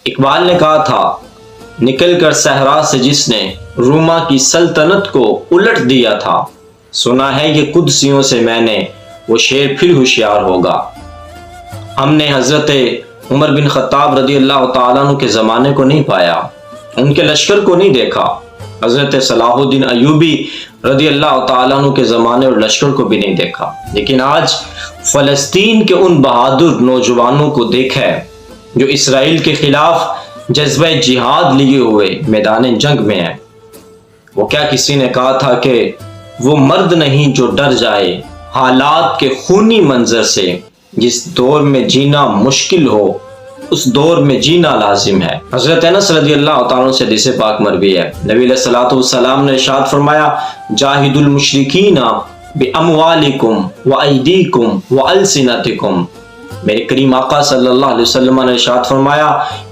اقبال نے کہا تھا، نکل کر صحرا سے جس نے روما کی سلطنت کو الٹ دیا تھا، سنا ہے یہ قدسیوں سے میں نے وہ شیر پھر ہوشیار ہوگا۔ ہم نے حضرت عمر بن خطاب رضی اللہ تعالیٰ عنہ کے زمانے کو نہیں پایا، ان کے لشکر کو نہیں دیکھا، حضرت صلاح الدین ایوبی رضی اللہ تعالیٰ عنہ کے زمانے اور لشکر کو بھی نہیں دیکھا، لیکن آج فلسطین کے ان بہادر نوجوانوں کو دیکھا ہے جو اسرائیل کے خلاف جذبہ جہاد لیے ہوئے میدان جنگ میں ہیں۔ وہ کیا کسی نے کہا تھا کہ وہ مرد نہیں جو ڈر جائے حالات کے خونی منظر سے، جس دور میں جینا مشکل ہو اس دور میں جینا لازم ہے۔ حضرت انس رضی اللہ تعالیٰ سے حدیث پاک مروی ہے، نبی علیہ الصلوۃ والسلام نے ارشاد فرمایا، جاہدوا المشرکین باموالکم وایدیکم والسنتکم۔ میرے کریم آقا صلی اللہ علیہ وسلم نے ارشاد فرمایا